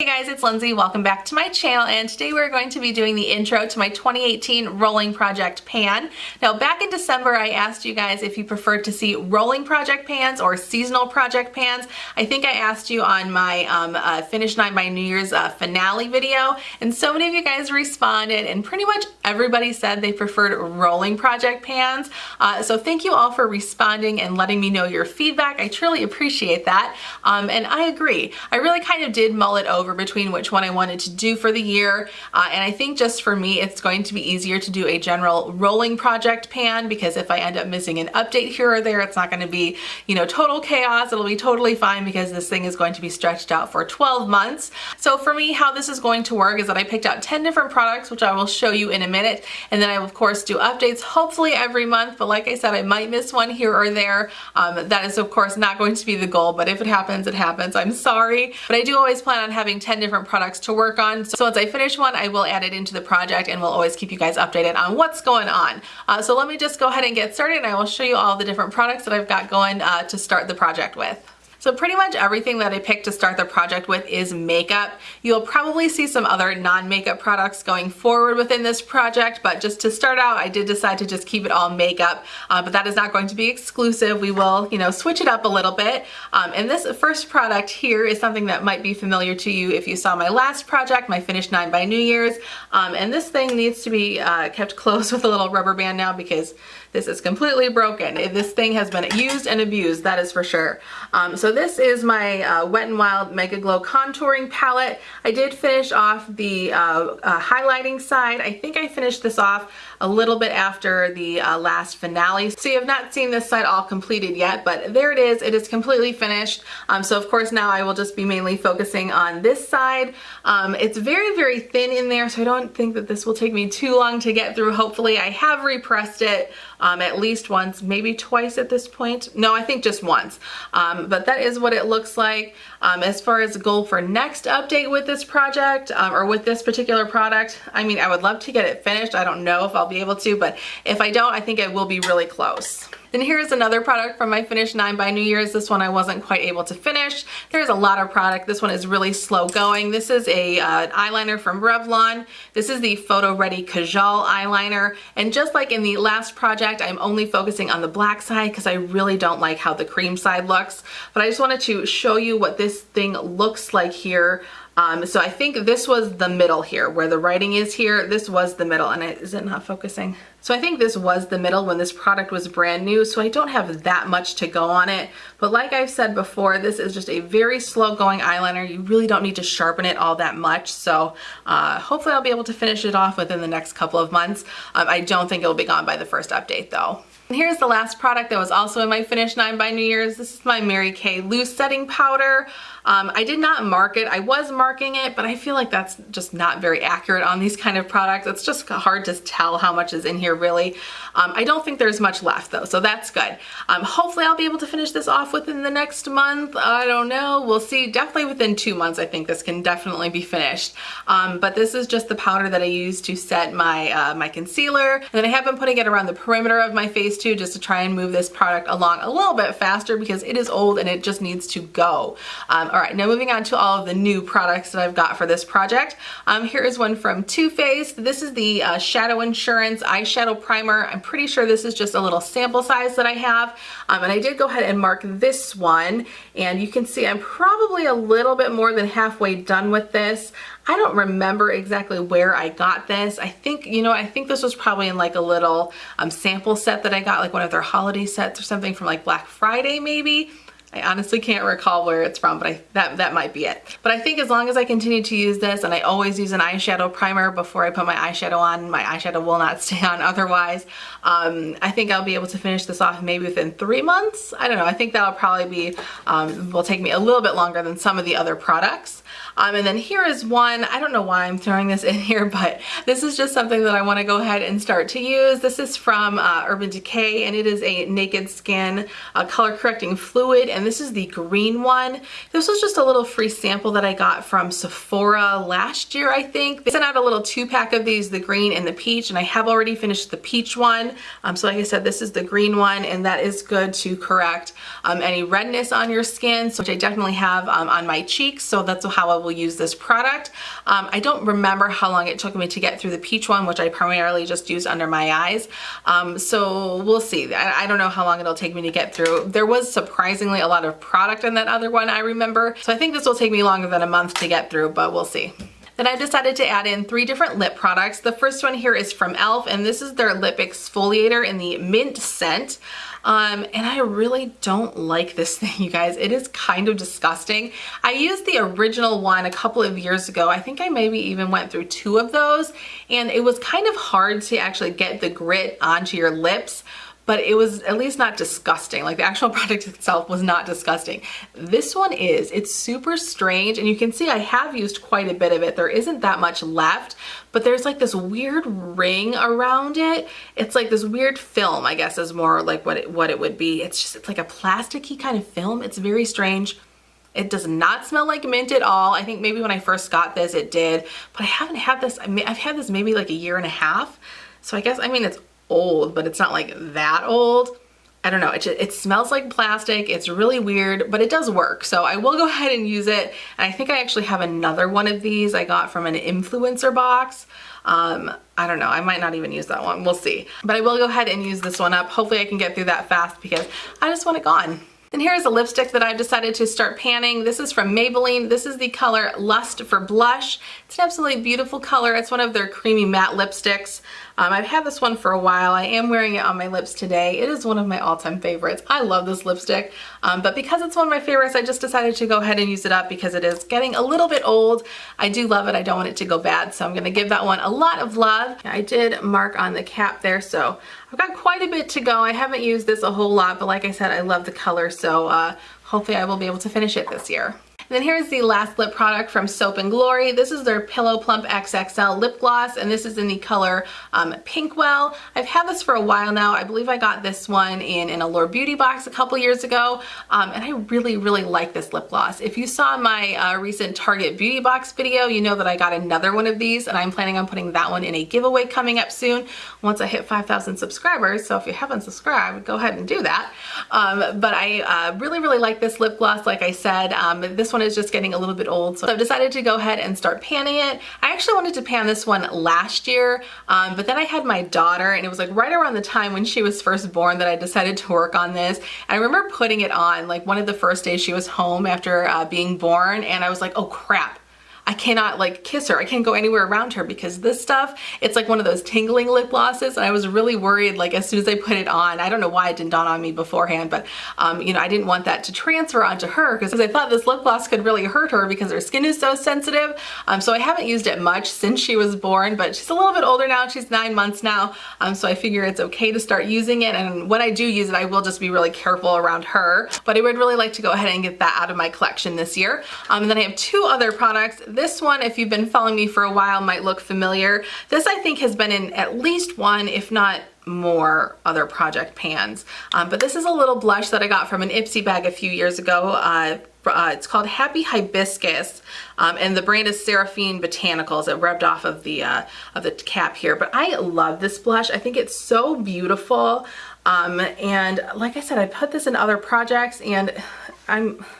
Hey guys, it's Lindsay. Welcome back to my channel, and today we're going to be doing the intro to my 2018 rolling project pan. Now back in December I asked you guys if you preferred to see rolling project pans or seasonal project pans. I think I asked you on my Finish 9 by New Year's finale video, and so many of you guys responded and pretty much everybody said they preferred rolling project pans. So thank you all for responding and letting me know your feedback. I truly appreciate that, and I agree. I really kind of did mull it over between which one I wanted to do for the year, and I think just for me it's going to be easier to do a general rolling project pan, because if I end up missing an update here or there, it's not going to be, you know, total chaos. It'll be totally fine because this thing is going to be stretched out for 12 months. So for me, how this is going to work is that I picked out 10 different products, which I will show you in a minute, and then I will of course do updates hopefully every month, but like I said, I might miss one here or there. That is of course not going to be the goal, but if it happens, it happens. I'm sorry, but I do always plan on having 10 different products to work on. So once I finish one, I will add it into the project and we'll always keep you guys updated on what's going on. So let me just go ahead and get started, and I will show you all the different products that I've got going to start the project with. So pretty much everything that I picked to start the project with is makeup. You'll probably see some other non-makeup products going forward within this project, but just to start out, I did decide to just keep it all makeup, but that is not going to be exclusive. We will, you know, switch it up a little bit. And this first product here is something that might be familiar to you if you saw my last project, my Finish 9 by New Year's. And this thing needs to be kept close with a little rubber band now because this is completely broken. This thing has been used and abused, that is for sure. So this is my Wet n Wild Mega Glow Contouring Palette. I did finish off the highlighting side. I think I finished this off a little bit after the last finale. So you have not seen this side all completed yet, but there it is. It is completely finished. So of course now I will just be mainly focusing on this side. It's very, very thin in there, so I don't think that this will take me too long to get through. Hopefully I have repressed it at least once, maybe twice at this point. No, I think just once. But that is what it looks like. As far as the goal for next update with this project, or with this particular product, I mean, I would love to get it finished. I don't know if I'll be able to, but if I don't, I think I will be really close. Then here's another product from my Finish 9 by New Year's. This one I wasn't quite able to finish. There's a lot of product. This one is really slow going. This is a eyeliner from Revlon. This is the Photo Ready Kajal eyeliner. And just like in the last project, I'm only focusing on the black side because I really don't like how the cream side looks. But I just wanted to show you what this thing looks like here. So I think this was the middle here, where the writing is here. This was the middle, and is it not focusing? So I think this was the middle when this product was brand new, so I don't have that much to go on it. But like I've said before, this is just a very slow going eyeliner. You really don't need to sharpen it all that much. So hopefully I'll be able to finish it off within the next couple of months. I don't think it'll be gone by the first update though. And here's the last product that was also in my Finish 9 by New Year's. This is my Mary Kay Loose Setting Powder. I did not mark it. I was marking it, but I feel like that's just not very accurate on these kind of products. It's just hard to tell how much is in here really. I don't think there's much left though, so that's good. Hopefully I'll be able to finish this off within the next month. I don't know. We'll see. Definitely within 2 months I think this can definitely be finished. But this is just the powder that I use to set my, my concealer. And then I have been putting it around the perimeter of my face too, just to try and move this product along a little bit faster because it is old and it just needs to go. All right, now moving on to all of the new products that I've got for this project. Here is one from Too Faced. This is the Shadow Insurance Eyeshadow Primer. I'm pretty sure this is just a little sample size that I have. And I did go ahead and mark this one. And you can see I'm probably a little bit more than halfway done with this. I don't remember exactly where I got this. I think, you know, I think this was probably in like a little sample set that I got, like one of their holiday sets or something from like Black Friday maybe. I honestly can't recall where it's from, but that might be it. But I think as long as I continue to use this, and I always use an eyeshadow primer before I put my eyeshadow on, my eyeshadow will not stay on otherwise. I think I'll be able to finish this off maybe within 3 months. I don't know. I think that'll probably be, will take me a little bit longer than some of the other products. And then here is one, I don't know why I'm throwing this in here, but this is just something that I want to go ahead and start to use. This is from Urban Decay, and it is a Naked Skin color correcting fluid, and this is the green one. This was just a little free sample that I got from Sephora last year, I think. They sent out a little 2-pack of these, the green and the peach, and I have already finished the peach one. So like I said, this is the green one, and that is good to correct any redness on your skin, which I definitely have on my cheeks, so that's how I will will use this product. I don't remember how long it took me to get through the peach one, which I primarily just used under my eyes. So we'll see. I don't know how long it'll take me to get through. There was surprisingly a lot of product in that other one, I remember. So I think this will take me longer than a month to get through, but we'll see. Then I decided to add in 3 different lip products. The first one here is from e.l.f. and this is their lip exfoliator in the mint scent. And I really don't like this thing, you guys. It is kind of disgusting. I used the original one a couple of years ago. I think I maybe even went through 2 of those, and it was kind of hard to actually get the grit onto your lips, but it was at least not disgusting. Like the actual product itself was not disgusting. This one is. It's super strange, and you can see I have used quite a bit of it. There isn't that much left, but there's like this weird ring around it. It's like this weird film, I guess is more like what it would be. It's like a plasticky kind of film. It's very strange. It does not smell like mint at all. I think maybe when I first got this it did, but I haven't had this. I've had this maybe like a year and a half. So I guess, I mean, it's old, but it's not like that old. I don't know. It smells like plastic. It's really weird, but it does work. So I will go ahead and use it. And I think I actually have another one of these I got from an influencer box. I don't know. I might not even use that one. We'll see. But I will go ahead and use this one up. Hopefully I can get through that fast because I just want it gone. Then here's a lipstick that I've decided to start panning. This is from Maybelline. This is the color Lust for Blush. It's an absolutely beautiful color. It's one of their creamy matte lipsticks. I've had this one for a while. I am wearing it on my lips today. It is one of my all-time favorites. I love this lipstick, but because it's one of my favorites, I just decided to go ahead and use it up because it is getting a little bit old. I do love it. I don't want it to go bad, so I'm gonna give that one a lot of love. I did mark on the cap there, so I've got quite a bit to go. I haven't used this a whole lot, but like I said, I love the color, so hopefully I will be able to finish it this year. Then here's the last lip product from Soap & Glory. This is their Pillow Plump XXL lip gloss, and this is in the color Pinkwell. I've had this for a while now. I believe I got this one in an Allure Beauty box a couple years ago, and I really, really like this lip gloss. If you saw my recent Target Beauty Box video, you know that I got another one of these, and I'm planning on putting that one in a giveaway coming up soon once I hit 5,000 subscribers. So if you haven't subscribed, go ahead and do that. But I really, really like this lip gloss. Like I said, this one is just getting a little bit old, so I've decided to go ahead and start panning it. I actually wanted to pan this one last year, but then I had my daughter, and it was like right around the time when she was first born that I decided to work on this. And I remember putting it on like one of the first days she was home after being born, and I was like, oh crap, I cannot like kiss her. I can't go anywhere around her because this stuff, it's like one of those tingling lip glosses, and I was really worried like as soon as I put it on. I don't know why it didn't dawn on me beforehand, but you know, I didn't want that to transfer onto her because I thought this lip gloss could really hurt her because her skin is so sensitive. So I haven't used it much since she was born, but she's a little bit older now. She's 9 months now, so I figure it's okay to start using it, and when I do use it, I will just be really careful around her. But I would really like to go ahead and get that out of my collection this year. And then I have 2 other products. This one, if you've been following me for a while, might look familiar. This I think has been in at least one, if not more, other project pans. But this is a little blush that I got from an Ipsy bag a few years ago. It's called Happy Hibiscus, and the brand is Seraphine Botanicals. It rubbed off of the cap here, but I love this blush. I think it's so beautiful. And like I said, I put this in other projects, and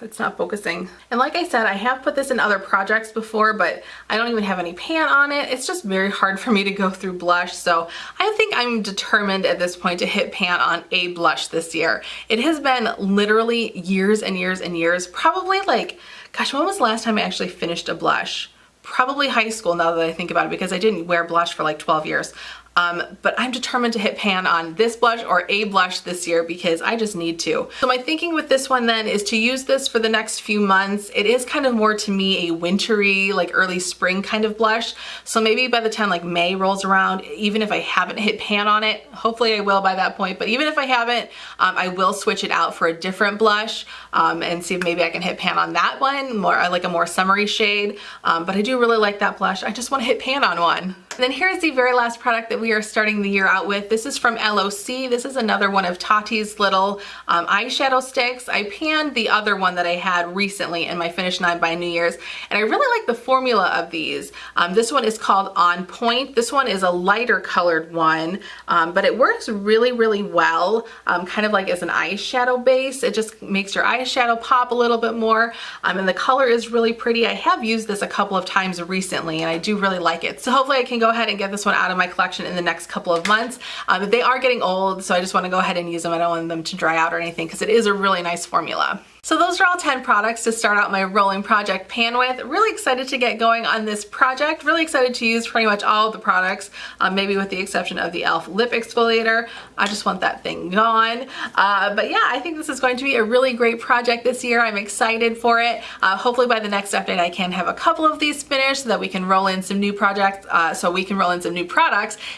it's not focusing. And like I said, I have put this in other projects before, but I don't even have any pan on it. It's just very hard for me to go through blush. So I think I'm determined at this point to hit pan on a blush this year. It has been literally years and years and years, probably like, gosh, when was the last time I actually finished a blush? Probably high school now that I think about it, because I didn't wear blush for like 12 years. But I'm determined to hit pan on this blush or a blush this year because I just need to. So my thinking with this one then is to use this for the next few months. It is kind of more to me a wintry, like early spring kind of blush. So maybe by the time like May rolls around, even if I haven't hit pan on it, hopefully I will by that point, but even if I haven't, I will switch it out for a different blush and see if maybe I can hit pan on that one, more like a more summery shade. But I do really like that blush. I just want to hit pan on one. And then here's the very last product that we are starting the year out with. This is from LOC. This is another one of Tati's little eyeshadow sticks. I panned the other one that I had recently in my Finish 9 by New Year's, and I really like the formula of these. This one is called On Point. This one is a lighter colored one, but it works really, really well, kind of like as an eyeshadow base. It just makes your eyeshadow pop a little bit more, and the color is really pretty. I have used this a couple of times recently, and I do really like it. So hopefully I can go ahead and get this one out of my collection in the next couple of months. They are getting old, so I just want to go ahead and use them. I don't want them to dry out or anything because it is a really nice formula. So those are all 10 products to start out my rolling project pan with. Really excited to get going on this project. Really excited to use pretty much all of the products, maybe with the exception of the e.l.f. lip exfoliator. I just want that thing gone. But yeah, I think this is going to be a really great project this year. I'm excited for it. Hopefully by the next update I can have a couple of these finished so that we can roll in some new projects,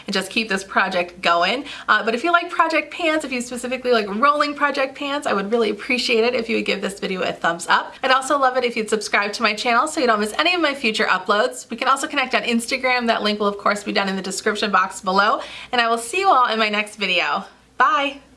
and just keep this project going. But if you like project pans, if you specifically like rolling project pans, I would really appreciate it if you would give this video a thumbs up. I'd also love it if you'd subscribe to my channel so you don't miss any of my future uploads. We can also connect on Instagram. That link will of course be down in the description box below, and I will see you all in my next video. Bye!